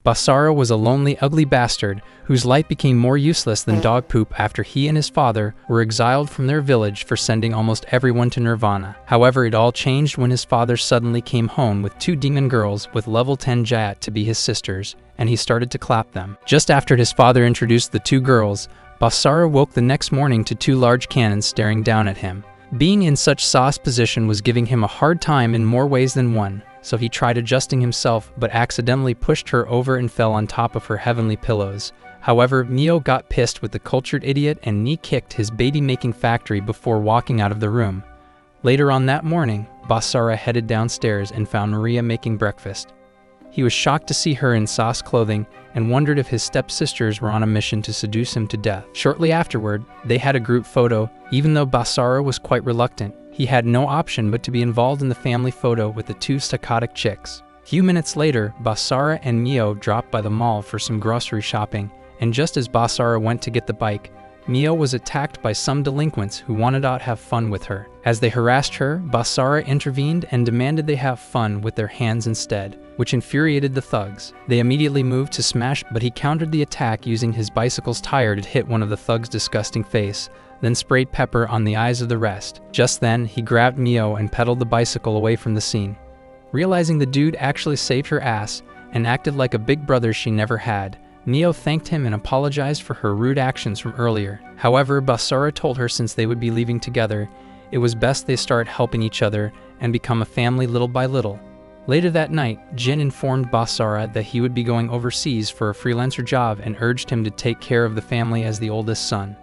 Basara was a lonely, ugly bastard whose life became more useless than dog poop after he and his father were exiled from their village for sending almost everyone to Nirvana. However, it all changed when his father suddenly came home with 2 demon girls with level 10 Jayat to be his sisters, and he started to clap them. Just after his father introduced the 2 girls, Basara woke the next morning to 2 large cannons staring down at him. Being in such sauce position was giving him a hard time in more ways than one, so he tried adjusting himself but accidentally pushed her over and fell on top of her heavenly pillows. However, Mio got pissed with the cultured idiot and knee-kicked his baby-making factory before walking out of the room. Later on that morning, Basara headed downstairs and found Maria making breakfast. He was shocked to see her in sauce clothing and wondered if his stepsisters were on a mission to seduce him to death. Shortly afterward, they had a group photo. Even though Basara was quite reluctant, he had no option but to be involved in the family photo with the 2 psychotic chicks. Few minutes later, Basara and Mio dropped by the mall for some grocery shopping, and just as Basara went to get the bike, Mio was attacked by some delinquents who wanted to have fun with her. As they harassed her, Basara intervened and demanded they have fun with their hands instead, which infuriated the thugs. They immediately moved to smash, but he countered the attack using his bicycle's tire to hit one of the thugs' disgusting face, then sprayed pepper on the eyes of the rest. Just then, he grabbed Mio and pedaled the bicycle away from the scene. Realizing the dude actually saved her ass and acted like a big brother she never had, Mio thanked him and apologized for her rude actions from earlier. However, Basara told her since they would be leaving together, it was best they start helping each other and become a family little by little. Later that night, Jin informed Basara that he would be going overseas for a freelancer job and urged him to take care of the family as the oldest son.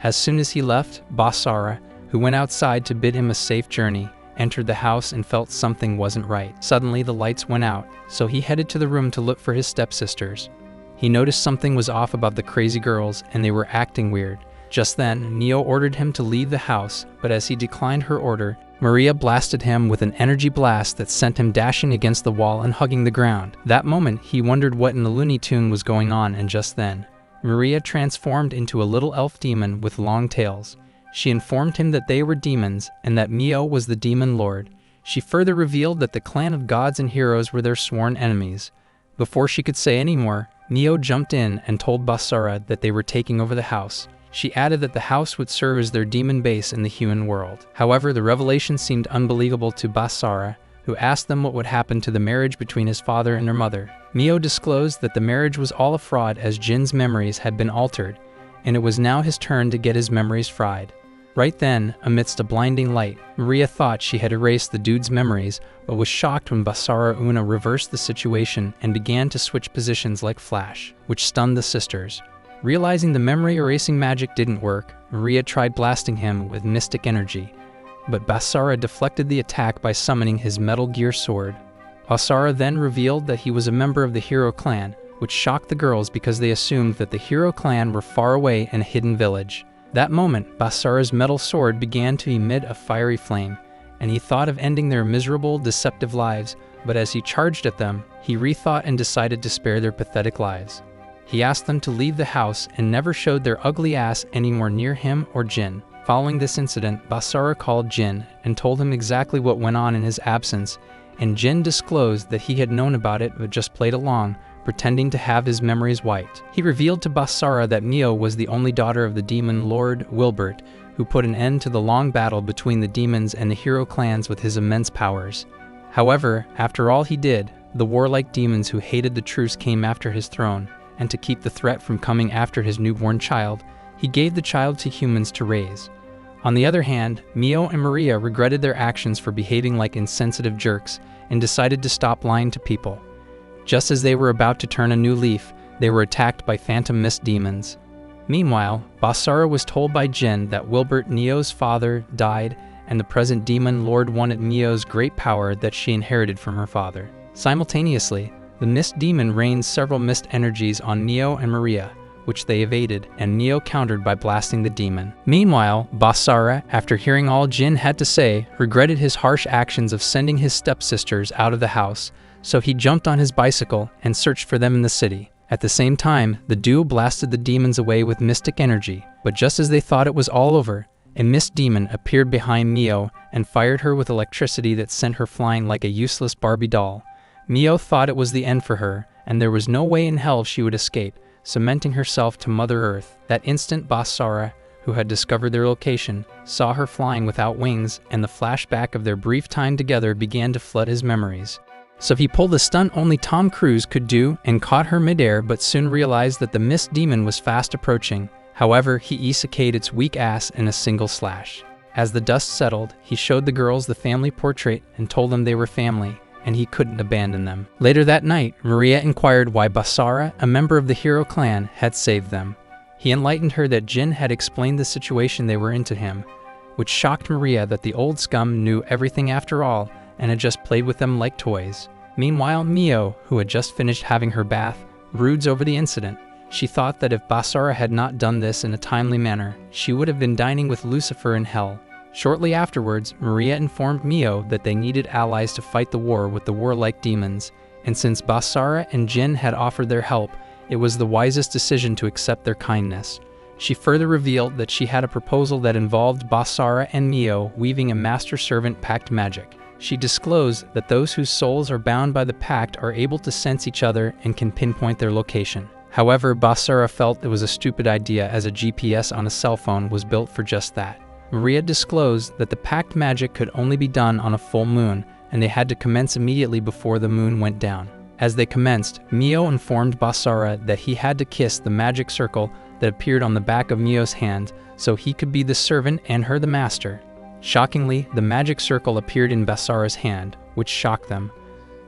As soon as he left, Basara, who went outside to bid him a safe journey, entered the house and felt something wasn't right. Suddenly, the lights went out, so he headed to the room to look for his stepsisters. He noticed something was off about the crazy girls and they were acting weird. Just then, Mio ordered him to leave the house, but as he declined her order, Maria blasted him with an energy blast that sent him dashing against the wall and hugging the ground. That moment, he wondered what in the Looney Tune was going on, and just then, Maria transformed into a little elf demon with long tails. She informed him that they were demons and that Mio was the demon lord. She further revealed that the clan of gods and heroes were their sworn enemies. Before she could say any more, Mio jumped in and told Basara that they were taking over the house. She added that the house would serve as their demon base in the human world. However, the revelation seemed unbelievable to Basara, who asked them what would happen to the marriage between his father and their mother. Mio disclosed that the marriage was all a fraud as Jin's memories had been altered, and it was now his turn to get his memories fried. Right then, amidst a blinding light, Maria thought she had erased the dude's memories, but was shocked when Basara Una reversed the situation and began to switch positions like Flash, which stunned the sisters. Realizing the memory erasing magic didn't work, Maria tried blasting him with mystic energy, but Basara deflected the attack by summoning his Metal Gear sword. Basara then revealed that he was a member of the Hero Clan, which shocked the girls because they assumed that the Hero Clan were far away in a hidden village. That moment, Basara's metal sword began to emit a fiery flame, and he thought of ending their miserable, deceptive lives, but as he charged at them, he rethought and decided to spare their pathetic lives. He asked them to leave the house and never showed their ugly ass anywhere near him or Jin. Following this incident, Basara called Jin and told him exactly what went on in his absence, and Jin disclosed that he had known about it but just played along, pretending to have his memories wiped. He revealed to Basara that Mio was the only daughter of the demon lord Wilbert, who put an end to the long battle between the demons and the hero clans with his immense powers. However, after all he did, the warlike demons who hated the truce came after his throne, and to keep the threat from coming after his newborn child, he gave the child to humans to raise. On the other hand, Mio and Maria regretted their actions for behaving like insensitive jerks and decided to stop lying to people. Just as they were about to turn a new leaf, they were attacked by phantom mist demons. Meanwhile, Basara was told by Jin that Wilbert, Neo's father, died, and the present demon lord wanted Mio's great power that she inherited from her father. Simultaneously, the mist demon rained several mist energies on Neo and Maria, which they evaded, and Neo countered by blasting the demon. Meanwhile, Basara, after hearing all Jin had to say, regretted his harsh actions of sending his stepsisters out of the house, so he jumped on his bicycle and searched for them in the city. At the same time, the duo blasted the demons away with mystic energy, but just as they thought it was all over, a mist demon appeared behind Mio and fired her with electricity that sent her flying like a useless Barbie doll. Mio thought it was the end for her, and there was no way in hell she would escape, cementing herself to Mother Earth. That instant, Basara, who had discovered their location, saw her flying without wings, and the flashback of their brief time together began to flood his memories. So he pulled the stunt only Tom Cruise could do and caught her midair, but soon realized that the mist demon was fast approaching. However, he isekai'd its weak ass in a single slash. As the dust settled, he showed the girls the family portrait and told them they were family, and he couldn't abandon them. Later that night, Maria inquired why Basara, a member of the hero clan, had saved them. He enlightened her that Jin had explained the situation they were in to him, which shocked Maria that the old scum knew everything after all and had just played with them like toys. Meanwhile, Mio, who had just finished having her bath, broods over the incident. She thought that if Basara had not done this in a timely manner, she would have been dining with Lucifer in hell. Shortly afterwards, Maria informed Mio that they needed allies to fight the war with the warlike demons, and since Basara and Jin had offered their help, it was the wisest decision to accept their kindness. She further revealed that she had a proposal that involved Basara and Mio weaving a master-servant pact magic. She disclosed that those whose souls are bound by the pact are able to sense each other and can pinpoint their location. However, Basara felt it was a stupid idea, as a GPS on a cell phone was built for just that. Maria disclosed that the pact magic could only be done on a full moon, and they had to commence immediately before the moon went down. As they commenced, Mio informed Basara that he had to kiss the magic circle that appeared on the back of Mio's hand so he could be the servant and her the master. Shockingly, the magic circle appeared in Basara's hand, which shocked them.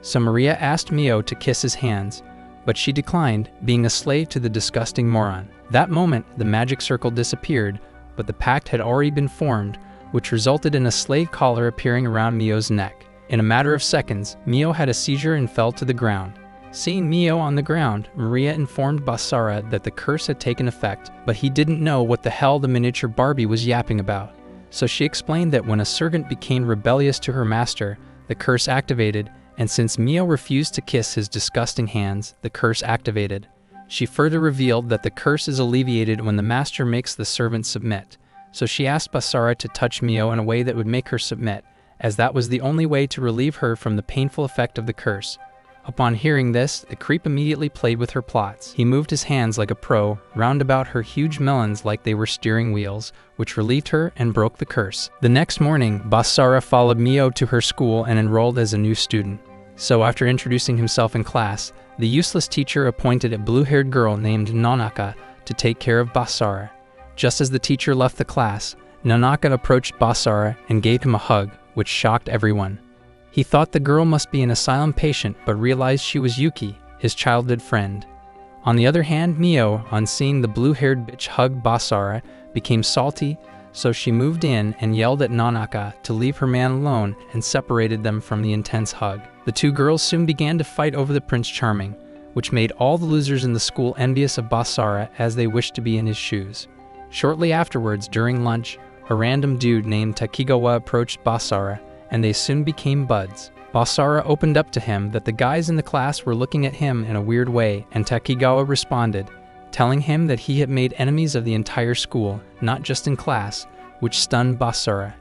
So Maria asked Mio to kiss his hands, but she declined, being a slave to the disgusting moron. That moment, the magic circle disappeared, but the pact had already been formed, which resulted in a slave collar appearing around Mio's neck. In a matter of seconds, Mio had a seizure and fell to the ground. Seeing Mio on the ground, Maria informed Basara that the curse had taken effect, but he didn't know what the hell the miniature Barbie was yapping about. So she explained that when a servant became rebellious to her master, the curse activated, and since Mio refused to kiss his disgusting hands, the curse activated. She further revealed that the curse is alleviated when the master makes the servant submit. So she asked Basara to touch Mio in a way that would make her submit, as that was the only way to relieve her from the painful effect of the curse. Upon hearing this, the creep immediately played with her plots. He moved his hands like a pro, round about her huge melons like they were steering wheels, which relieved her and broke the curse. The next morning, Basara followed Mio to her school and enrolled as a new student. So after introducing himself in class, the useless teacher appointed a blue-haired girl named Nanaka to take care of Basara. Just as the teacher left the class, Nanaka approached Basara and gave him a hug, which shocked everyone. He thought the girl must be an asylum patient, but realized she was Yuki, his childhood friend. On the other hand, Mio, on seeing the blue-haired bitch hug Basara, became salty, so she moved in and yelled at Nanaka to leave her man alone and separated them from the intense hug. The two girls soon began to fight over the Prince Charming, which made all the losers in the school envious of Basara as they wished to be in his shoes. Shortly afterwards, during lunch, a random dude named Takigawa approached Basara, and they soon became buds. Basara opened up to him that the guys in the class were looking at him in a weird way, and Takigawa responded, telling him that he had made enemies of the entire school, not just in class, which stunned Basara.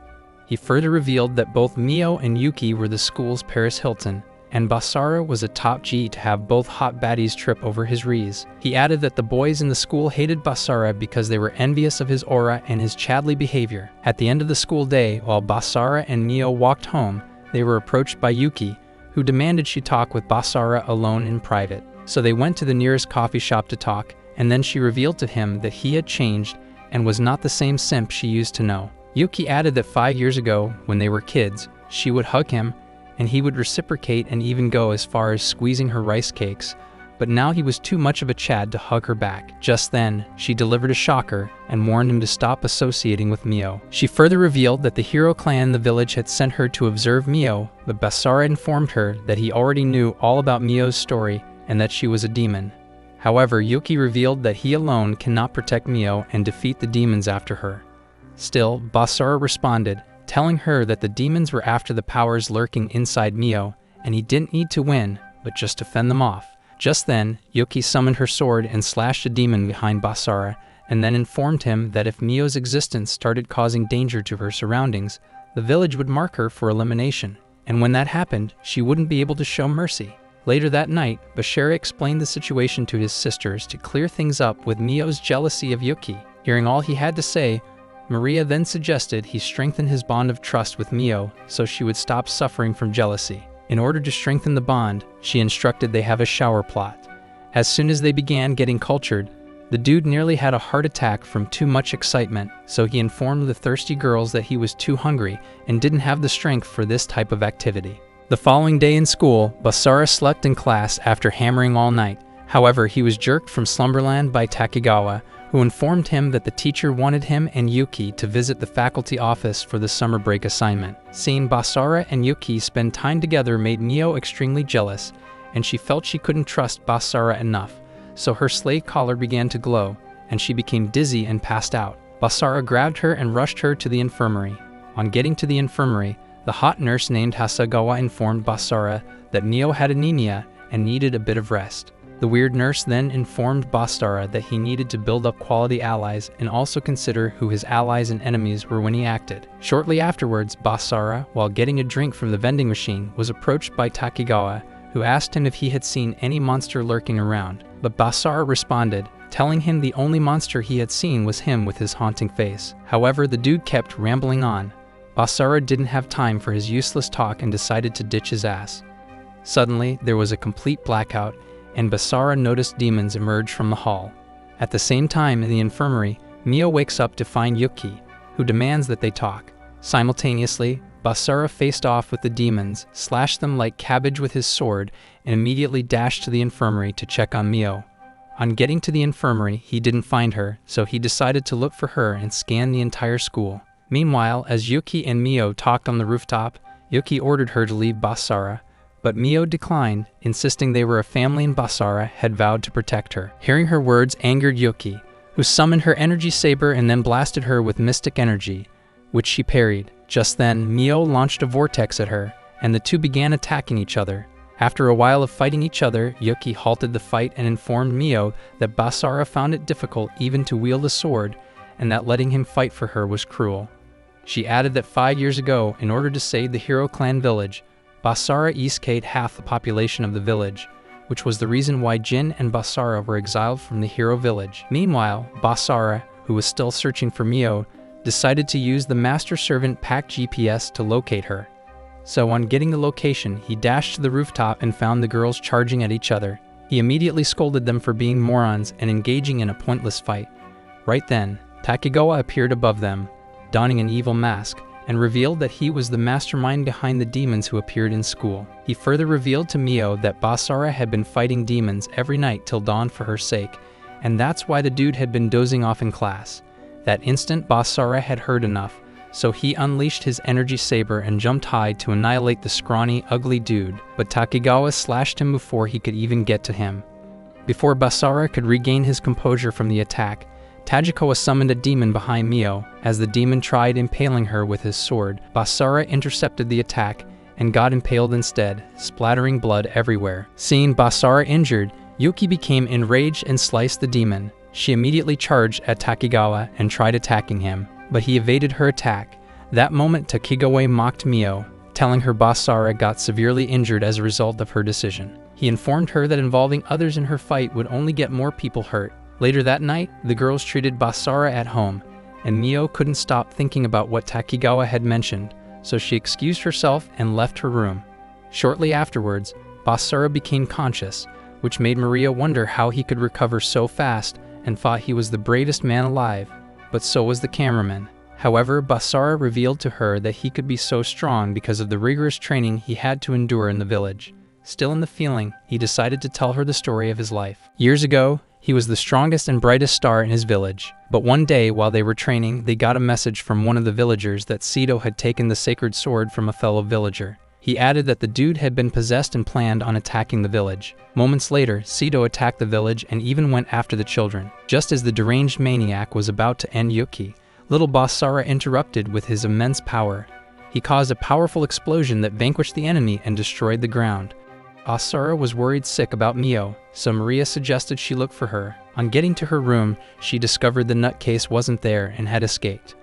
He further revealed that both Mio and Yuki were the school's Paris Hilton, and Basara was a top G to have both hot baddies trip over his rees. He added that the boys in the school hated Basara because they were envious of his aura and his chadly behavior. At the end of the school day, while Basara and Mio walked home, they were approached by Yuki, who demanded she talk with Basara alone in private. So they went to the nearest coffee shop to talk, and then she revealed to him that he had changed and was not the same simp she used to know. Yuki added that 5 years ago, when they were kids, she would hug him, and he would reciprocate and even go as far as squeezing her rice cakes, but now he was too much of a Chad to hug her back. Just then, she delivered a shocker and warned him to stop associating with Mio. She further revealed that the hero clan in the village had sent her to observe Mio, but Basara informed her that he already knew all about Mio's story and that she was a demon. However, Yuki revealed that he alone cannot protect Mio and defeat the demons after her. Still, Basara responded, telling her that the demons were after the powers lurking inside Mio, and he didn't need to win, but just to fend them off. Just then, Yuki summoned her sword and slashed a demon behind Basara, and then informed him that if Mio's existence started causing danger to her surroundings, the village would mark her for elimination, and when that happened, she wouldn't be able to show mercy. Later that night, Bashara explained the situation to his sisters to clear things up with Mio's jealousy of Yuki. Hearing all he had to say, Maria then suggested he strengthen his bond of trust with Mio so she would stop suffering from jealousy. In order to strengthen the bond, she instructed they have a shower plot. As soon as they began getting cultured, the dude nearly had a heart attack from too much excitement, so he informed the thirsty girls that he was too hungry and didn't have the strength for this type of activity. The following day in school, Basara slept in class after hammering all night. However, he was jerked from slumberland by Takegawa, who informed him that the teacher wanted him and Yuki to visit the faculty office for the summer break assignment. Seeing Basara and Yuki spend time together made Mio extremely jealous, and she felt she couldn't trust Basara enough, so her slave collar began to glow, and she became dizzy and passed out. Basara grabbed her and rushed her to the infirmary. On getting to the infirmary, the hot nurse named Hasegawa informed Basara that Mio had anemia and needed a bit of rest. The weird nurse then informed Basara that he needed to build up quality allies and also consider who his allies and enemies were when he acted. Shortly afterwards, Basara, while getting a drink from the vending machine, was approached by Takegawa, who asked him if he had seen any monster lurking around. But Basara responded, telling him the only monster he had seen was him with his haunting face. However, the dude kept rambling on. Basara didn't have time for his useless talk and decided to ditch his ass. Suddenly, there was a complete blackout, and Basara noticed demons emerge from the hall. At the same time, in the infirmary, Mio wakes up to find Yuki, who demands that they talk. Simultaneously, Basara faced off with the demons, slashed them like cabbage with his sword, and immediately dashed to the infirmary to check on Mio. On getting to the infirmary, he didn't find her, so he decided to look for her and scan the entire school. Meanwhile, as Yuki and Mio talked on the rooftop, Yuki ordered her to leave Basara, but Mio declined, insisting they were a family and Basara had vowed to protect her. Hearing her words angered Yuki, who summoned her energy saber and then blasted her with mystic energy, which she parried. Just then, Mio launched a vortex at her, and the two began attacking each other. After a while of fighting each other, Yuki halted the fight and informed Mio that Basara found it difficult even to wield a sword, and that letting him fight for her was cruel. She added that 5 years ago, in order to save the Hero Clan village, Basara escaped half the population of the village, which was the reason why Jin and Basara were exiled from the Hero village. Meanwhile, Basara, who was still searching for Mio, decided to use the Master Servant Pack GPS to locate her. So on getting the location, he dashed to the rooftop and found the girls charging at each other. He immediately scolded them for being morons and engaging in a pointless fight. Right then, Takegawa appeared above them, donning an evil mask, and revealed that he was the mastermind behind the demons who appeared in school. He further revealed to Mio that Basara had been fighting demons every night till dawn for her sake, and that's why the dude had been dozing off in class. That instant, Basara had heard enough, so he unleashed his energy saber and jumped high to annihilate the scrawny, ugly dude, but Takegawa slashed him before he could even get to him. Before Basara could regain his composure from the attack, Takegawa summoned a demon behind Mio. As the demon tried impaling her with his sword, Basara intercepted the attack and got impaled instead, splattering blood everywhere. Seeing Basara injured, Yuki became enraged and sliced the demon. She immediately charged at Takegawa and tried attacking him, but he evaded her attack. That moment, Takegawa mocked Mio, telling her Basara got severely injured as a result of her decision. He informed her that involving others in her fight would only get more people hurt. Later that night, the girls treated Basara at home, and Mio couldn't stop thinking about what Takegawa had mentioned, so she excused herself and left her room. Shortly afterwards, Basara became conscious, which made Maria wonder how he could recover so fast and thought he was the bravest man alive, but so was the cameraman. However, Basara revealed to her that he could be so strong because of the rigorous training he had to endure in the village. Still in the feeling, he decided to tell her the story of his life. Years ago, he was the strongest and brightest star in his village. But one day, while they were training, they got a message from one of the villagers that Seto had taken the sacred sword from a fellow villager. He added that the dude had been possessed and planned on attacking the village. Moments later, Seto attacked the village and even went after the children. Just as the deranged maniac was about to end Yuki, little Basara interrupted with his immense power. He caused a powerful explosion that vanquished the enemy and destroyed the ground. Basara was worried sick about Mio, so Maria suggested she look for her. On getting to her room, she discovered the nutcase wasn't there and had escaped.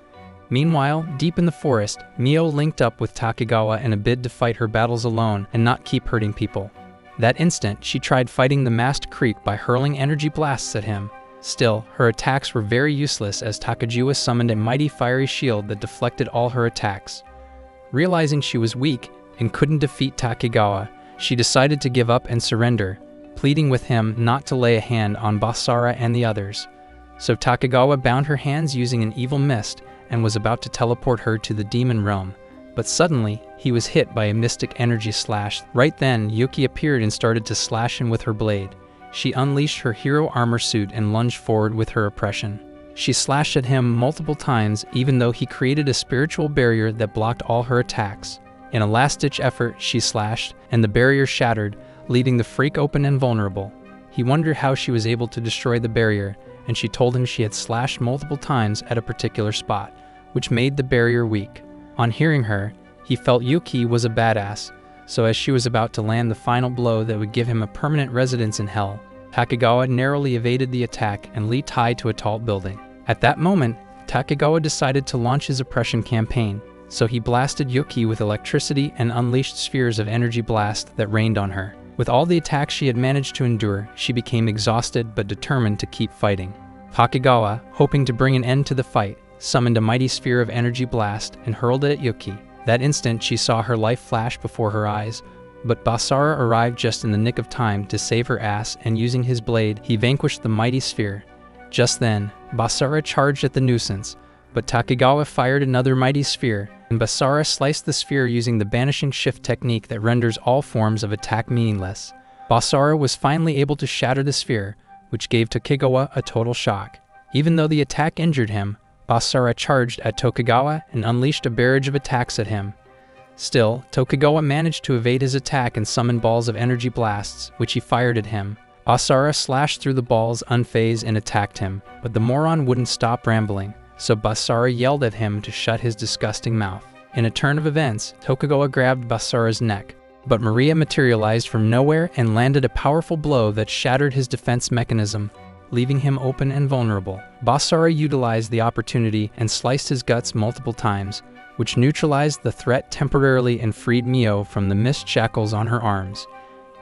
Meanwhile, deep in the forest, Mio linked up with Takegawa in a bid to fight her battles alone and not keep hurting people. That instant, she tried fighting the masked Creek by hurling energy blasts at him. Still, her attacks were very useless as Takajiwa summoned a mighty fiery shield that deflected all her attacks. Realizing she was weak and couldn't defeat Takegawa, she decided to give up and surrender, pleading with him not to lay a hand on Basara and the others. So Takegawa bound her hands using an evil mist and was about to teleport her to the demon realm. But suddenly, he was hit by a mystic energy slash. Right then, Yuki appeared and started to slash him with her blade. She unleashed her hero armor suit and lunged forward with her oppression. She slashed at him multiple times even though he created a spiritual barrier that blocked all her attacks. In a last-ditch effort, she slashed, and the barrier shattered, leaving the freak open and vulnerable. He wondered how she was able to destroy the barrier, and she told him she had slashed multiple times at a particular spot, which made the barrier weak. On hearing her, he felt Yuki was a badass, so as she was about to land the final blow that would give him a permanent residence in hell, Takegawa narrowly evaded the attack and leaped high to a tall building. At that moment, Takegawa decided to launch his oppression campaign, so he blasted Yuki with electricity and unleashed spheres of energy blast that rained on her. With all the attacks she had managed to endure, she became exhausted but determined to keep fighting. Takegawa, hoping to bring an end to the fight, summoned a mighty sphere of energy blast and hurled it at Yuki. That instant, she saw her life flash before her eyes, but Basara arrived just in the nick of time to save her ass, and using his blade, he vanquished the mighty sphere. Just then, Basara charged at the nuisance, but Takegawa fired another mighty sphere, and Basara sliced the sphere using the banishing shift technique that renders all forms of attack meaningless. Basara was finally able to shatter the sphere, which gave Takegawa a total shock. Even though the attack injured him, Basara charged at Tokugawa and unleashed a barrage of attacks at him. Still, Tokugawa managed to evade his attack and summon balls of energy blasts, which he fired at him. Basara slashed through the balls unfazed and attacked him, but the moron wouldn't stop rambling, so Basara yelled at him to shut his disgusting mouth. In a turn of events, Tokugawa grabbed Basara's neck, but Maria materialized from nowhere and landed a powerful blow that shattered his defense mechanism, leaving him open and vulnerable. Basara utilized the opportunity and sliced his guts multiple times, which neutralized the threat temporarily and freed Mio from the mist shackles on her arms.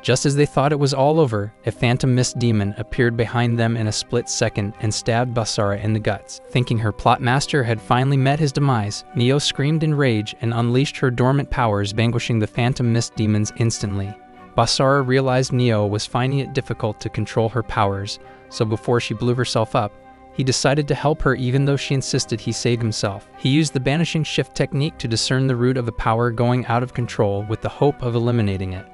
Just as they thought it was all over, a phantom mist demon appeared behind them in a split second and stabbed Basara in the guts. Thinking her plot master had finally met his demise, Mio screamed in rage and unleashed her dormant powers, vanquishing the phantom mist demons instantly. Basara realized Mio was finding it difficult to control her powers, so before she blew herself up, he decided to help her even though she insisted he save himself. He used the banishing shift technique to discern the root of a power going out of control with the hope of eliminating it.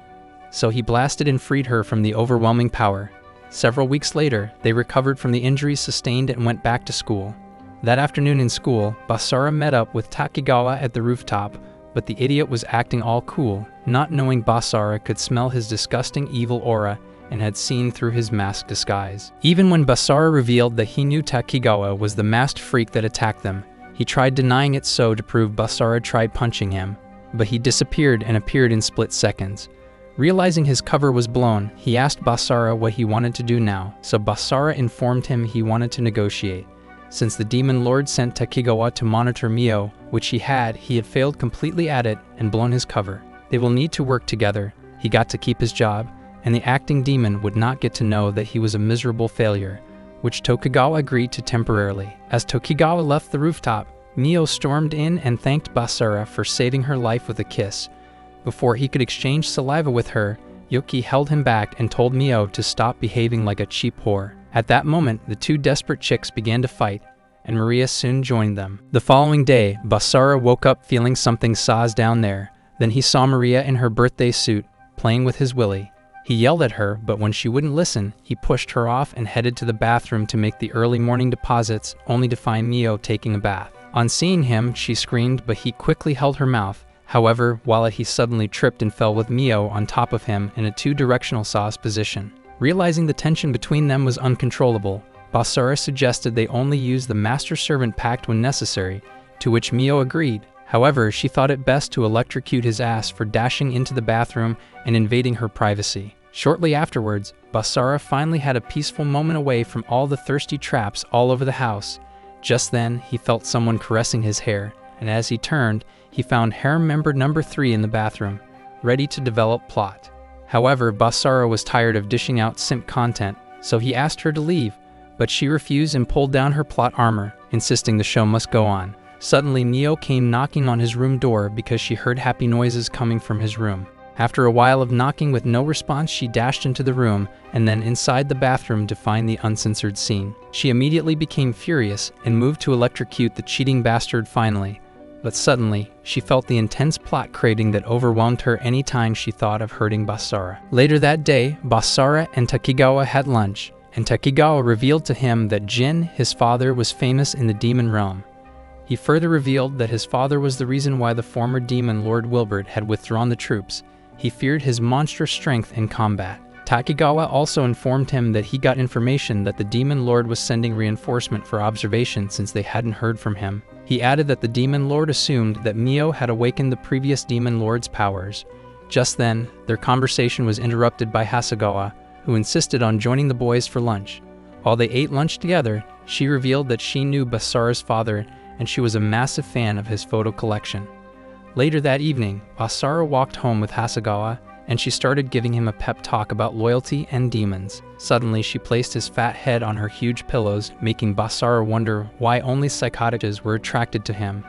So he blasted and freed her from the overwhelming power. Several weeks later, they recovered from the injuries sustained and went back to school. That afternoon in school, Basara met up with Takegawa at the rooftop, but the idiot was acting all cool, not knowing Basara could smell his disgusting evil aura and had seen through his masked disguise. Even when Basara revealed that he knew Takegawa was the masked freak that attacked them, he tried denying it so to prove Basara tried punching him, but he disappeared and appeared in split seconds. Realizing his cover was blown, he asked Basara what he wanted to do now, so Basara informed him he wanted to negotiate. Since the Demon Lord sent Takegawa to monitor Mio, which he had failed completely at it and blown his cover. They will need to work together, he got to keep his job, and the acting demon would not get to know that he was a miserable failure, which Tokugawa agreed to temporarily. As Tokugawa left the rooftop, Mio stormed in and thanked Basara for saving her life with a kiss. Before he could exchange saliva with her, Yuki held him back and told Mio to stop behaving like a cheap whore. At that moment, the two desperate chicks began to fight, and Maria soon joined them. The following day, Basara woke up feeling something saws down there. Then he saw Maria in her birthday suit, playing with his willy. He yelled at her, but when she wouldn't listen, he pushed her off and headed to the bathroom to make the early morning deposits, only to find Mio taking a bath. On seeing him, she screamed, but he quickly held her mouth. However, while he suddenly tripped and fell with Mio on top of him in a two-directional sauce position. Realizing the tension between them was uncontrollable, Basara suggested they only use the master-servant pact when necessary, to which Mio agreed. However, she thought it best to electrocute his ass for dashing into the bathroom and invading her privacy. Shortly afterwards, Basara finally had a peaceful moment away from all the thirsty traps all over the house. Just then, he felt someone caressing his hair, and as he turned, he found harem member number 3 in the bathroom, ready to develop plot. However, Basara was tired of dishing out simp content, so he asked her to leave, but she refused and pulled down her plot armor, insisting the show must go on. Suddenly, Mio came knocking on his room door because she heard happy noises coming from his room. After a while of knocking with no response, she dashed into the room and then inside the bathroom to find the uncensored scene. She immediately became furious and moved to electrocute the cheating bastard finally. But suddenly, she felt the intense plot craving that overwhelmed her any time she thought of hurting Basara. Later that day, Basara and Takigawa had lunch, and Takigawa revealed to him that Jin, his father, was famous in the demon realm. He further revealed that his father was the reason why the former demon Lord Wilbert had withdrawn the troops. He feared his monstrous strength in combat. Takigawa also informed him that he got information that the demon lord was sending reinforcement for observation since they hadn't heard from him. He added that the demon lord assumed that Mio had awakened the previous demon lord's powers. Just then, their conversation was interrupted by Hasegawa, who insisted on joining the boys for lunch. While they ate lunch together, she revealed that she knew Basara's father and she was a massive fan of his photo collection. Later that evening, Basara walked home with Hasegawa, and she started giving him a pep talk about loyalty and demons. Suddenly, she placed his fat head on her huge pillows, making Basara wonder why only psychotics were attracted to him.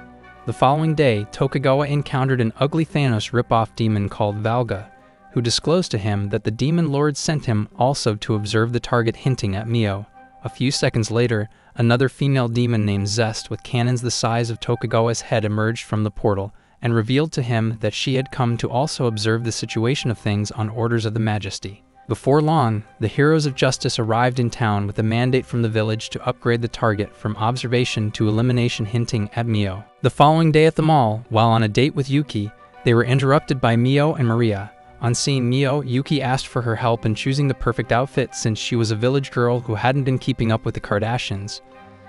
The following day, Tokugawa encountered an ugly Thanos rip-off demon called Valga, who disclosed to him that the demon lord sent him also to observe the target, hinting at Mio. A few seconds later, another female demon named Zest with cannons the size of Tokugawa's head emerged from the portal, and revealed to him that she had come to also observe the situation of things on orders of the Majesty. Before long, the Heroes of Justice arrived in town with a mandate from the village to upgrade the target from observation to elimination, hinting at Mio. The following day at the mall, while on a date with Yuki, they were interrupted by Mio and Maria. On seeing Mio, Yuki asked for her help in choosing the perfect outfit since she was a village girl who hadn't been keeping up with the Kardashians.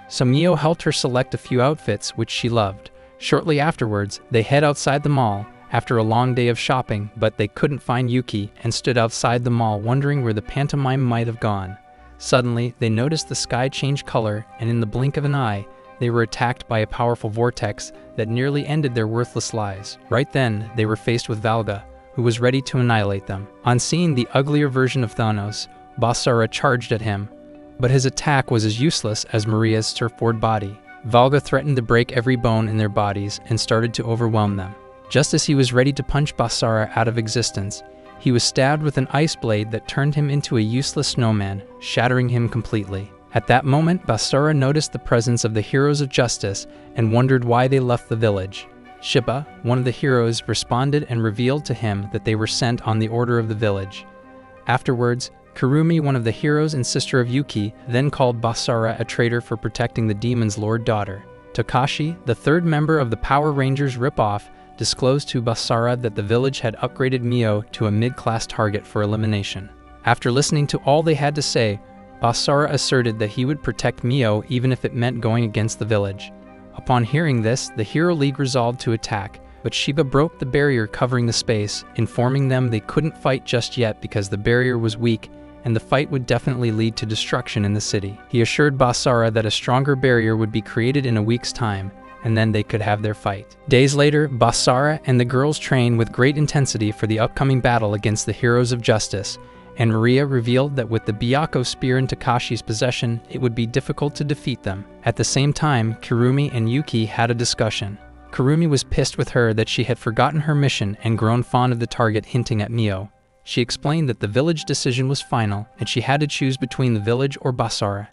So Mio helped her select a few outfits which she loved. Shortly afterwards, they head outside the mall after a long day of shopping, but they couldn't find Yuki and stood outside the mall wondering where the pantomime might have gone. Suddenly, they noticed the sky change color, and in the blink of an eye, they were attacked by a powerful vortex that nearly ended their worthless lives. Right then, they were faced with Valga, who was ready to annihilate them. On seeing the uglier version of Thanos, Basara charged at him, but his attack was as useless as Maria's surfboard body. Valga threatened to break every bone in their bodies and started to overwhelm them. Just as he was ready to punch Basara out of existence, he was stabbed with an ice blade that turned him into a useless snowman, shattering him completely. At that moment, Basara noticed the presence of the Heroes of Justice and wondered why they left the village. Shippa, one of the heroes, responded and revealed to him that they were sent on the order of the village. Afterwards, Kurumi, one of the heroes and sister of Yuki, then called Basara a traitor for protecting the demon's lord daughter. Takashi, the third member of the Power Rangers rip-off, disclosed to Basara that the village had upgraded Mio to a mid-class target for elimination. After listening to all they had to say, Basara asserted that he would protect Mio even if it meant going against the village. Upon hearing this, the Hero League resolved to attack, but Shiba broke the barrier covering the space, informing them they couldn't fight just yet because the barrier was weak and the fight would definitely lead to destruction in the city. He assured Basara that a stronger barrier would be created in a week's time, and then they could have their fight. Days later, Basara and the girls train with great intensity for the upcoming battle against the Heroes of Justice, and Maria revealed that with the Byakuya spear in Takashi's possession, it would be difficult to defeat them. At the same time, Kurumi and Yuki had a discussion. Kurumi was pissed with her that she had forgotten her mission and grown fond of the target, hinting at Mio. She explained that the village decision was final, and she had to choose between the village or Basara.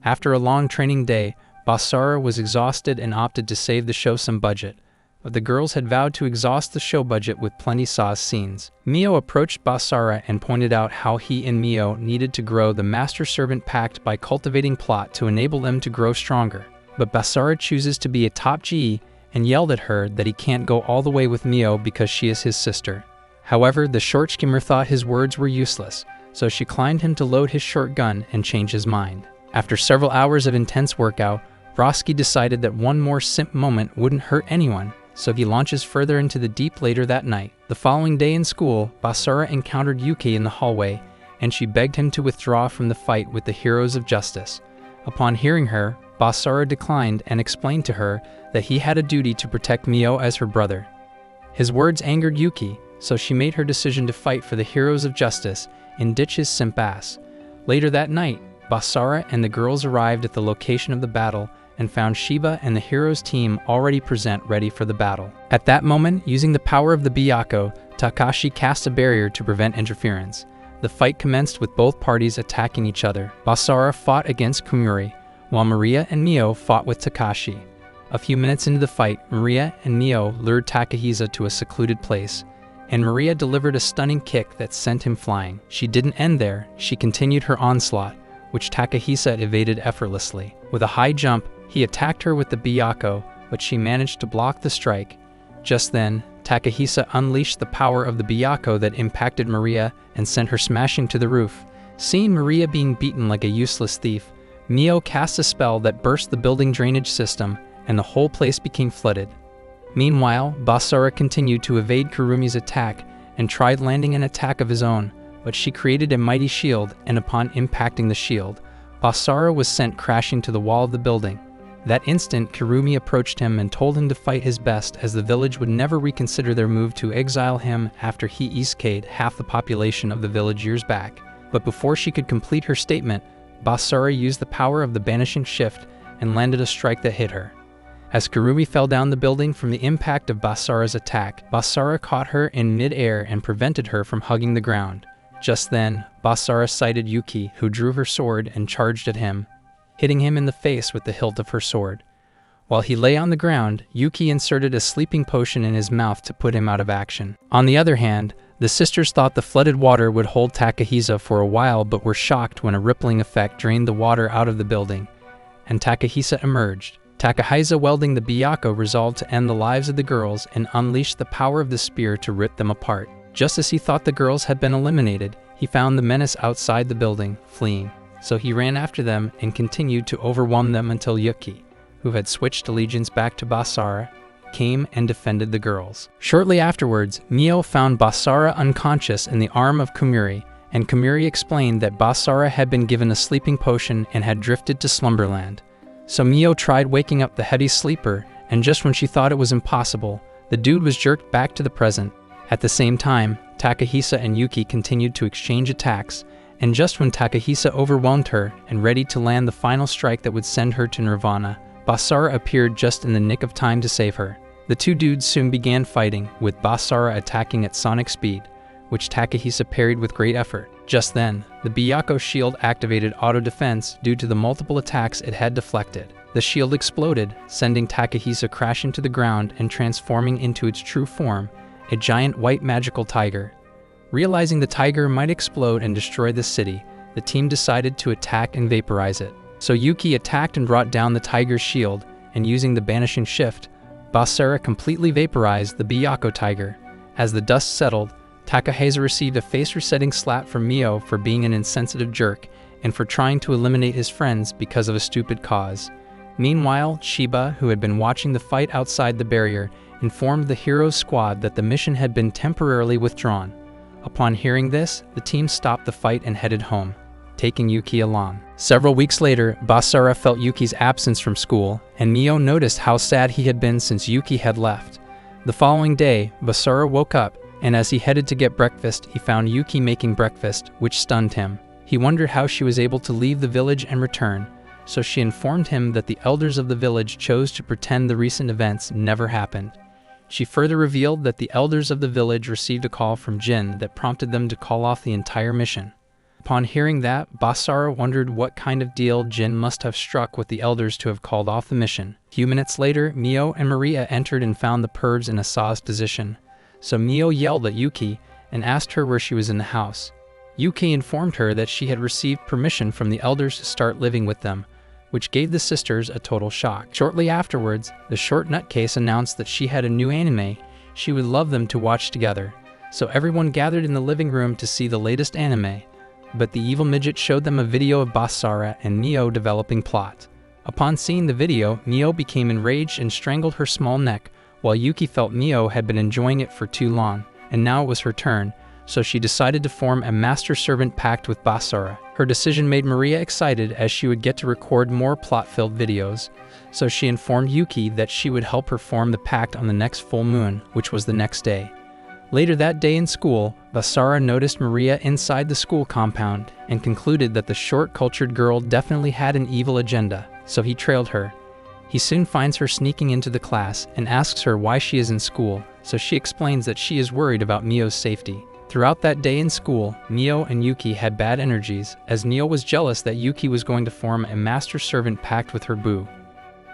After a long training day, Basara was exhausted and opted to save the show some budget, but the girls had vowed to exhaust the show budget with plenty sauce scenes. Mio approached Basara and pointed out how he and Mio needed to grow the Master-Servant Pact by cultivating plot to enable them to grow stronger. But Basara chooses to be a top GE and yelled at her that he can't go all the way with Mio because she is his sister. However, the short skimmer thought his words were useless, so she climbed him to load his short gun and change his mind. After several hours of intense workout, Broski decided that one more simp moment wouldn't hurt anyone, so he launches further into the deep later that night. The following day in school, Basara encountered Yuki in the hallway, and she begged him to withdraw from the fight with the Heroes of Justice. Upon hearing her, Basara declined and explained to her that he had a duty to protect Mio as her brother. His words angered Yuki, so she made her decision to fight for the heroes of justice and ditch his simp ass. Later that night, Basara and the girls arrived at the location of the battle and found Shiba and the heroes team already ready for the battle. At that moment, using the power of the Byakuya, Takashi cast a barrier to prevent interference. The fight commenced with both parties attacking each other. Basara fought against Kumuri, while Maria and Mio fought with Takashi. A few minutes into the fight, Maria and Mio lured Takahisa to a secluded place, and Maria delivered a stunning kick that sent him flying. She didn't end there, she continued her onslaught, which Takahisa evaded effortlessly. With a high jump, he attacked her with the Byakuya, but she managed to block the strike. Just then, Takahisa unleashed the power of the Byakuya that impacted Maria and sent her smashing to the roof. Seeing Maria being beaten like a useless thief, Mio cast a spell that burst the building drainage system, and the whole place became flooded. Meanwhile, Basara continued to evade Kurumi's attack and tried landing an attack of his own, but she created a mighty shield, and upon impacting the shield, Basara was sent crashing to the wall of the building. That instant, Kurumi approached him and told him to fight his best, as the village would never reconsider their move to exile him after he isekai'd half the population of the village years back. But before she could complete her statement, Basara used the power of the banishing shift and landed a strike that hit her. As Kurumi fell down the building from the impact of Basara's attack, Basara caught her in mid-air and prevented her from hugging the ground. Just then, Basara sighted Yuki, who drew her sword and charged at him, hitting him in the face with the hilt of her sword. While he lay on the ground, Yuki inserted a sleeping potion in his mouth to put him out of action. On the other hand, the sisters thought the flooded water would hold Takahisa for a while, but were shocked when a rippling effect drained the water out of the building, and Takahisa emerged. Takahisa, wielding the Byakuya, resolved to end the lives of the girls and unleashed the power of the spear to rip them apart. Just as he thought the girls had been eliminated, he found the menace outside the building, fleeing. So he ran after them and continued to overwhelm them until Yuki, who had switched allegiance back to Basara, came and defended the girls. Shortly afterwards, Mio found Basara unconscious in the arm of Kumuri, and Kumuri explained that Basara had been given a sleeping potion and had drifted to Slumberland. So Mio tried waking up the heady sleeper, and just when she thought it was impossible, the dude was jerked back to the present. At the same time, Takahisa and Yuki continued to exchange attacks, and just when Takahisa overwhelmed her and ready to land the final strike that would send her to Nirvana, Basara appeared just in the nick of time to save her. The two dudes soon began fighting, with Basara attacking at sonic speed, which Takahisa parried with great effort. Just then, the Byakuya shield activated auto-defense due to the multiple attacks it had deflected. The shield exploded, sending Takahisa crashing to the ground and transforming into its true form, a giant white magical tiger. Realizing the tiger might explode and destroy the city, the team decided to attack and vaporize it. So Yuki attacked and brought down the tiger's shield, and using the banishing shift, Basara completely vaporized the Byakuya tiger. As the dust settled, Takahisa received a face-resetting slap from Mio for being an insensitive jerk and for trying to eliminate his friends because of a stupid cause. Meanwhile, Shiba, who had been watching the fight outside the barrier, informed the heroes squad that the mission had been temporarily withdrawn. Upon hearing this, the team stopped the fight and headed home, taking Yuki along. Several weeks later, Basara felt Yuki's absence from school, and Mio noticed how sad he had been since Yuki had left. The following day, Basara woke up, and as he headed to get breakfast, he found Yuki making breakfast, which stunned him. He wondered how she was able to leave the village and return, so she informed him that the elders of the village chose to pretend the recent events never happened. She further revealed that the elders of the village received a call from Jin that prompted them to call off the entire mission. Upon hearing that, Basara wondered what kind of deal Jin must have struck with the elders to have called off the mission. A few minutes later, Mio and Maria entered and found the pervs in a saw's position. So Mio yelled at Yuki and asked her where she was in the house. Yuki informed her that she had received permission from the elders to start living with them, which gave the sisters a total shock. Shortly afterwards, the short nutcase announced that she had a new anime she would love them to watch together, so everyone gathered in the living room to see the latest anime, but the evil midget showed them a video of Basara and Mio developing plot. Upon seeing the video, Mio became enraged and strangled her small neck, while Yuki felt Mio had been enjoying it for too long, and now it was her turn, so she decided to form a master-servant pact with Basara. Her decision made Maria excited as she would get to record more plot-filled videos, so she informed Yuki that she would help her form the pact on the next full moon, which was the next day. Later that day in school, Basara noticed Maria inside the school compound and concluded that the short, cultured girl definitely had an evil agenda, so he trailed her. He soon finds her sneaking into the class and asks her why she is in school, so she explains that she is worried about Mio's safety. Throughout that day in school, Mio and Yuki had bad energies, as Mio was jealous that Yuki was going to form a master-servant pact with her boo.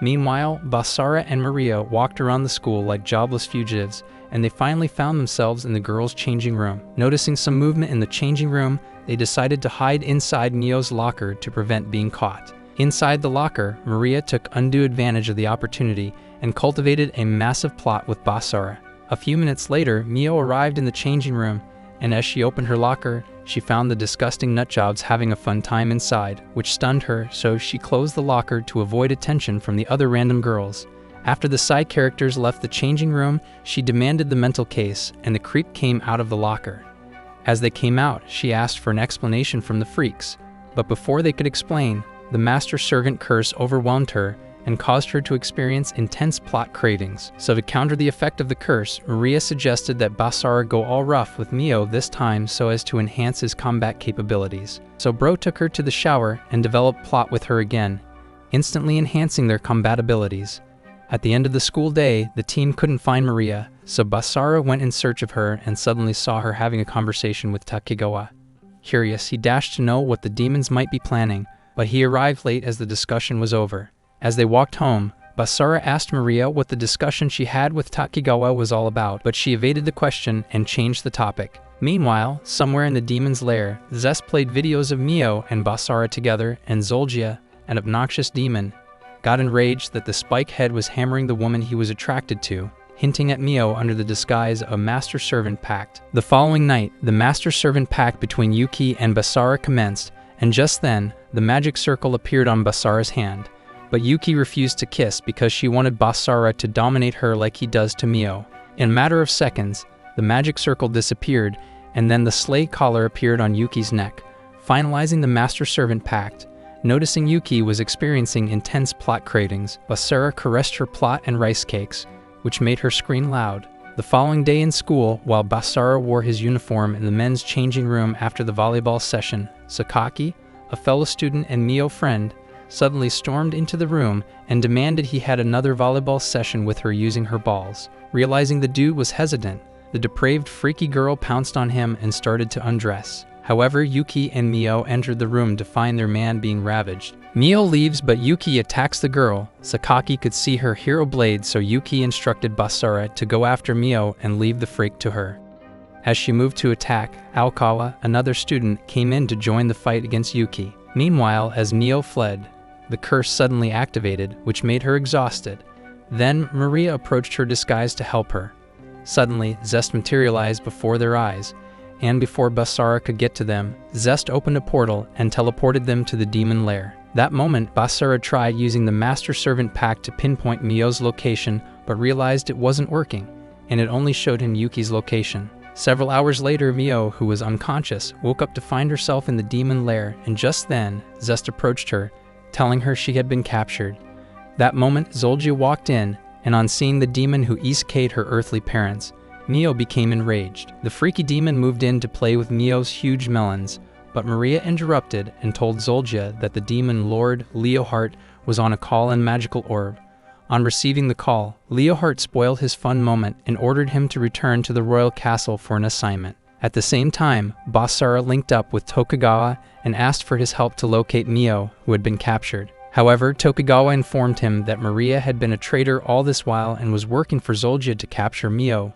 Meanwhile, Basara and Maria walked around the school like jobless fugitives, and they finally found themselves in the girls' changing room. Noticing some movement in the changing room, they decided to hide inside Mio's locker to prevent being caught. Inside the locker, Maria took undue advantage of the opportunity and cultivated a massive plot with Basara. A few minutes later, Mio arrived in the changing room, and as she opened her locker, she found the disgusting nutjobs having a fun time inside, which stunned her, so she closed the locker to avoid attention from the other random girls. After the side characters left the changing room, she demanded the mental case, and the creep came out of the locker. As they came out, she asked for an explanation from the freaks, but before they could explain, the master-servant curse overwhelmed her and caused her to experience intense plot cravings. So to counter the effect of the curse, Maria suggested that Basara go all rough with Mio this time so as to enhance his combat capabilities. So Bro took her to the shower and developed plot with her again, instantly enhancing their combat abilities. At the end of the school day, the team couldn't find Maria, so Basara went in search of her and suddenly saw her having a conversation with Takegawa. Curious, he dashed to know what the demons might be planning, but he arrived late as the discussion was over. As they walked home, Basara asked Maria what the discussion she had with Takegawa was all about, but she evaded the question and changed the topic. Meanwhile, somewhere in the demon's lair, Zest played videos of Mio and Basara together, and Zolgia, an obnoxious demon, got enraged that the spike head was hammering the woman he was attracted to, hinting at Mio under the disguise of a master-servant pact. The following night, the master-servant pact between Yuki and Basara commenced, and just then, the magic circle appeared on Basara's hand. But Yuki refused to kiss because she wanted Basara to dominate her like he does to Mio. In a matter of seconds, the magic circle disappeared, and then the slay collar appeared on Yuki's neck, finalizing the master-servant pact. Noticing Yuki was experiencing intense plot cravings, Basara caressed her plot and rice cakes, which made her scream loud. The following day in school, while Basara wore his uniform in the men's changing room after the volleyball session, Sakaki, a fellow student and Mio friend, suddenly stormed into the room and demanded he had another volleyball session with her using her balls. Realizing the dude was hesitant, the depraved freaky girl pounced on him and started to undress. However, Yuki and Mio entered the room to find their man being ravaged. Mio leaves, but Yuki attacks the girl. Sakaki could see her hero blade, so Yuki instructed Basara to go after Mio and leave the freak to her. As she moved to attack, Aokawa, another student, came in to join the fight against Yuki. Meanwhile, as Mio fled, the curse suddenly activated, which made her exhausted. Then, Maria approached her disguise to help her. Suddenly, Zest materialized before their eyes, and before Basara could get to them, Zest opened a portal and teleported them to the demon lair. That moment, Basara tried using the Master-Servant Pact to pinpoint Mio's location, but realized it wasn't working, and it only showed him Yuki's location. Several hours later, Mio, who was unconscious, woke up to find herself in the demon lair, and just then, Zest approached her, telling her she had been captured. That moment, Zolgia walked in, and on seeing the demon who isekai'd her earthly parents, Mio became enraged. The freaky demon moved in to play with Mio's huge melons, but Maria interrupted and told Zolgia that the demon Lord Leohart was on a call in Magical Orb. On receiving the call, Leohart spoiled his fun moment and ordered him to return to the royal castle for an assignment. At the same time, Basara linked up with Tokugawa and asked for his help to locate Mio, who had been captured. However, Tokugawa informed him that Maria had been a traitor all this while and was working for Zolgia to capture Mio.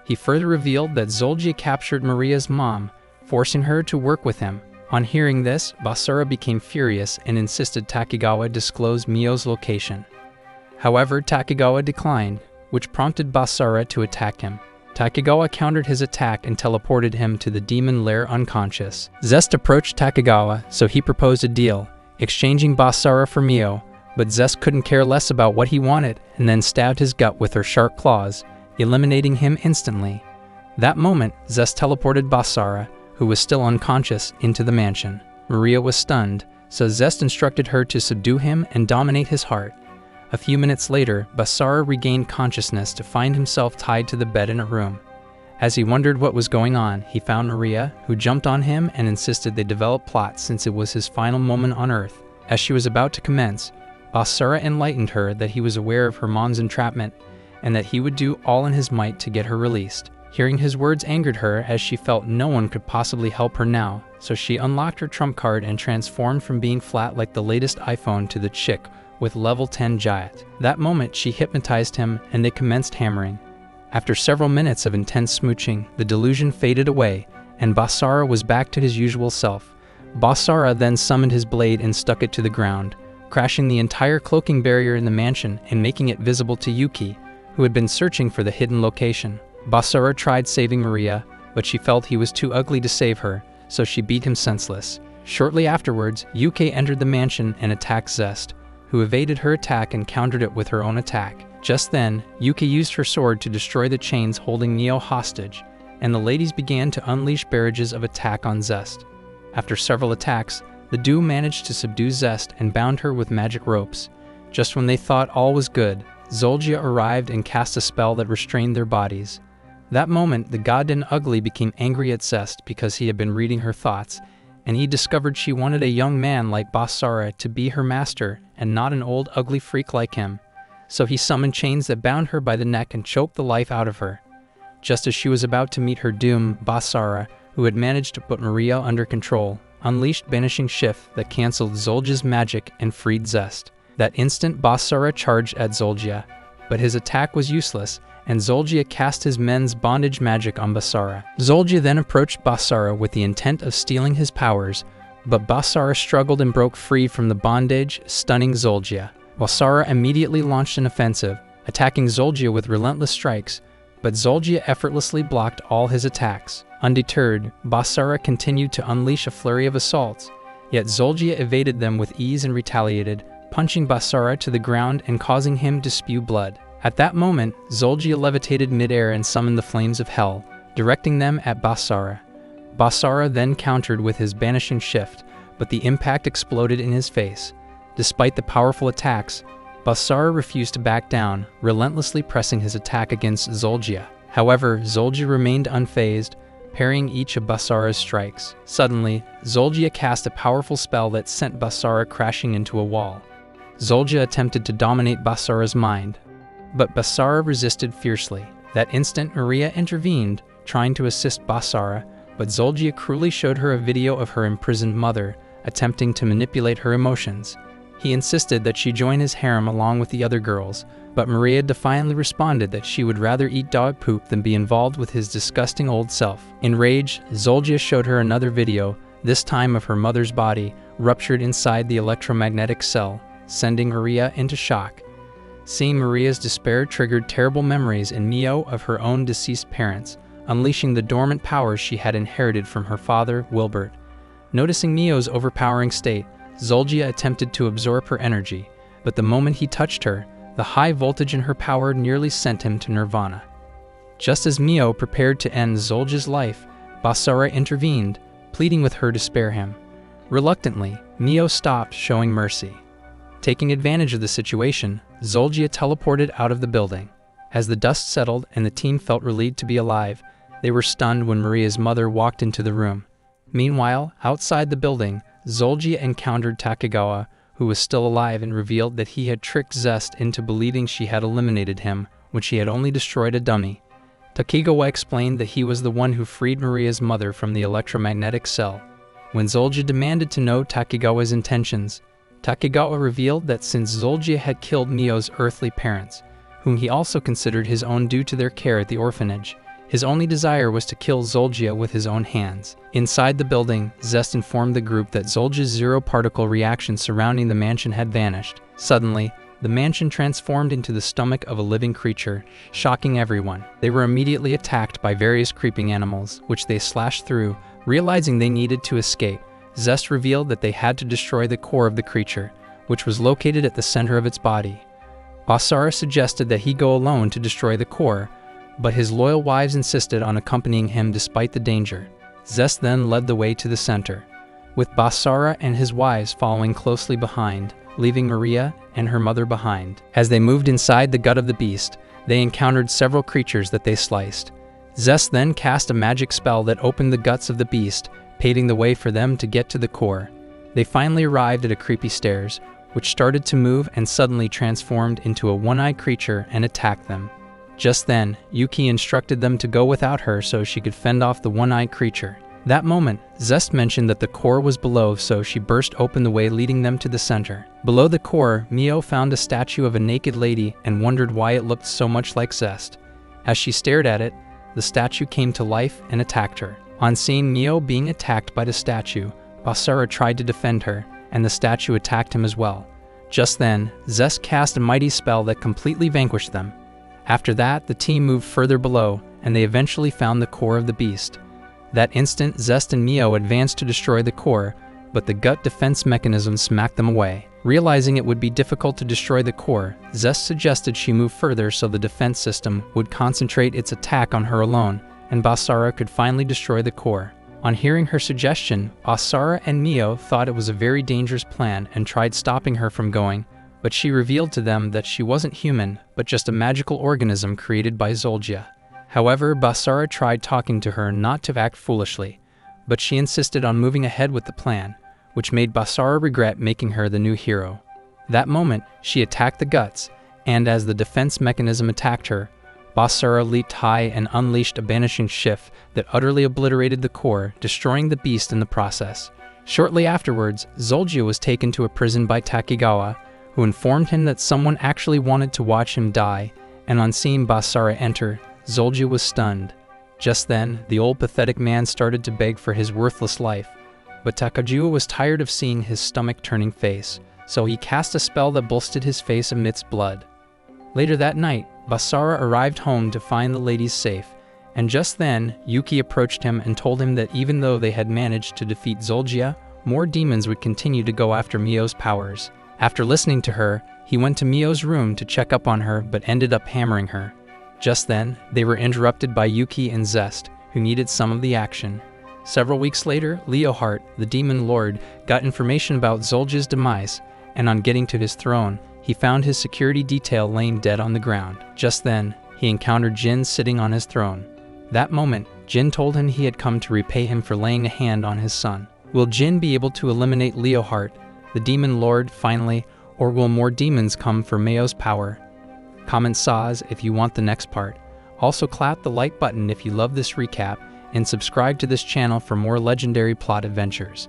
He further revealed that Zolgia captured Maria's mom, forcing her to work with him. On hearing this, Basara became furious and insisted Takegawa disclose Mio's location. However, Takegawa declined, which prompted Basara to attack him. Takegawa countered his attack and teleported him to the demon lair unconscious. Zest approached Takegawa, so he proposed a deal, exchanging Basara for Mio, but Zest couldn't care less about what he wanted and then stabbed his gut with her sharp claws, eliminating him instantly. That moment, Zest teleported Basara, who was still unconscious, into the mansion. Maria was stunned, so Zest instructed her to subdue him and dominate his heart. A few minutes later, Basara regained consciousness to find himself tied to the bed in a room. As he wondered what was going on, he found Maria, who jumped on him and insisted they develop plots since it was his final moment on Earth. As she was about to commence, Basara enlightened her that he was aware of Hermon's entrapment and that he would do all in his might to get her released. Hearing his words angered her, as she felt no one could possibly help her now, so she unlocked her trump card and transformed from being flat like the latest iPhone to the chick with level 10 Giant. That moment she hypnotized him and they commenced hammering. After several minutes of intense smooching, the delusion faded away and Basara was back to his usual self. Basara then summoned his blade and stuck it to the ground, crashing the entire cloaking barrier in the mansion and making it visible to Yuki, who had been searching for the hidden location. Basara tried saving Maria, but she felt he was too ugly to save her, so she beat him senseless. Shortly afterwards, Yuki entered the mansion and attacked Zest, who evaded her attack and countered it with her own attack. Just then, Yuki used her sword to destroy the chains holding Neo hostage, and the ladies began to unleash barrages of attack on Zest. After several attacks, the duo managed to subdue Zest and bound her with magic ropes. Just when they thought all was good, Zul'jah arrived and cast a spell that restrained their bodies. That moment, the goddamn ugly became angry at Zest because he had been reading her thoughts, and he discovered she wanted a young man like Basara to be her master and not an old ugly freak like him. So he summoned chains that bound her by the neck and choked the life out of her. Just as she was about to meet her doom, Basara, who had managed to put Maria under control, unleashed Banishing Shift that cancelled Zul'jah's magic and freed Zest. That instant, Basara charged at Zul'jah, but his attack was useless, and Zul'jah cast his men's bondage magic on Basara. Zul'jah then approached Basara with the intent of stealing his powers, but Basara struggled and broke free from the bondage, stunning Zul'jah. Basara immediately launched an offensive, attacking Zul'jah with relentless strikes, but Zul'jah effortlessly blocked all his attacks. Undeterred, Basara continued to unleash a flurry of assaults, yet Zul'jah evaded them with ease and retaliated, punching Basara to the ground and causing him to spew blood. At that moment, Zul'jah levitated midair and summoned the flames of hell, directing them at Basara. Basara then countered with his Banishing Shift, but the impact exploded in his face. Despite the powerful attacks, Basara refused to back down, relentlessly pressing his attack against Zul'jah. However, Zul'jah remained unfazed, parrying each of Basara's strikes. Suddenly, Zul'jah cast a powerful spell that sent Basara crashing into a wall. Zul'jah attempted to dominate Basara's mind, but Basara resisted fiercely. That instant, Maria intervened, trying to assist Basara, but Zul'jah cruelly showed her a video of her imprisoned mother, attempting to manipulate her emotions. He insisted that she join his harem along with the other girls, but Maria defiantly responded that she would rather eat dog poop than be involved with his disgusting old self. Enraged, Zul'jah showed her another video, this time of her mother's body, ruptured inside the electromagnetic cell, sending Maria into shock. Seeing Maria's despair triggered terrible memories in Neo of her own deceased parents, unleashing the dormant powers she had inherited from her father, Wilbert. Noticing Neo's overpowering state, Zul'jah attempted to absorb her energy, but the moment he touched her, the high voltage in her power nearly sent him to nirvana. Just as Neo prepared to end Zul'jah's life, Basara intervened, pleading with her to spare him. Reluctantly, Neo stopped, showing mercy. Taking advantage of the situation, Zul'jah teleported out of the building. As the dust settled and the team felt relieved to be alive, they were stunned when Maria's mother walked into the room. Meanwhile, outside the building, Zul'jah encountered Takegawa, who was still alive, and revealed that he had tricked Zest into believing she had eliminated him when she had only destroyed a dummy. Takegawa explained that he was the one who freed Maria's mother from the electromagnetic cell. When Zul'jah demanded to know Takegawa's intentions, Takegawa revealed that since Zul'jah had killed Neo's earthly parents, whom he also considered his own due to their care at the orphanage, his only desire was to kill Zul'jah with his own hands. Inside the building, Zest informed the group that Zul'jah's zero-particle reaction surrounding the mansion had vanished. Suddenly, the mansion transformed into the stomach of a living creature, shocking everyone. They were immediately attacked by various creeping animals, which they slashed through. Realizing they needed to escape, Zest revealed that they had to destroy the core of the creature, which was located at the center of its body. Basara suggested that he go alone to destroy the core, but his loyal wives insisted on accompanying him despite the danger. Zest then led the way to the center, with Basara and his wives following closely behind, leaving Maria and her mother behind. As they moved inside the gut of the beast, they encountered several creatures that they sliced. Zest then cast a magic spell that opened the guts of the beast, paving the way for them to get to the core. They finally arrived at a creepy stairs, which started to move and suddenly transformed into a one-eyed creature and attacked them. Just then, Yuki instructed them to go without her so she could fend off the one-eyed creature. That moment, Zest mentioned that the core was below, so she burst open the way leading them to the center. Below the core, Mio found a statue of a naked lady and wondered why it looked so much like Zest. As she stared at it, the statue came to life and attacked her. On seeing Mio being attacked by the statue, Basara tried to defend her, and the statue attacked him as well. Just then, Zest cast a mighty spell that completely vanquished them. After that, the team moved further below, and they eventually found the core of the beast. That instant, Zest and Mio advanced to destroy the core, but the gut defense mechanism smacked them away. Realizing it would be difficult to destroy the core, Zest suggested she move further so the defense system would concentrate its attack on her alone, and Basara could finally destroy the core. On hearing her suggestion, Basara and Mio thought it was a very dangerous plan and tried stopping her from going, but she revealed to them that she wasn't human, but just a magical organism created by Zolgia. However, Basara tried talking to her not to act foolishly, but she insisted on moving ahead with the plan, which made Basara regret making her the new hero. That moment, she attacked the guts, and as the defense mechanism attacked her, Basara leaped high and unleashed a banishing shift that utterly obliterated the core, destroying the beast in the process. Shortly afterwards, Zolgia was taken to a prison by Takigawa, who informed him that someone actually wanted to watch him die, and on seeing Basara enter, Zolgia was stunned. Just then, the old pathetic man started to beg for his worthless life, but Takajua was tired of seeing his stomach-turning face, so he cast a spell that bolstered his face amidst blood. Later that night, Basara arrived home to find the ladies safe, and just then, Yuki approached him and told him that even though they had managed to defeat Zolgia, more demons would continue to go after Mio's powers. After listening to her, he went to Mio's room to check up on her but ended up hammering her. Just then, they were interrupted by Yuki and Zest, who needed some of the action. Several weeks later, Leohart, the demon lord, got information about Zolgia's demise, and on getting to his throne, he found his security detail laying dead on the ground. Just then, he encountered Jin sitting on his throne. That moment, Jin told him he had come to repay him for laying a hand on his son. Will Jin be able to eliminate Leohart, the demon lord, finally, or will more demons come for Mio's power? Comment Saz if you want the next part. Also clap the like button if you love this recap, and subscribe to this channel for more legendary plot adventures.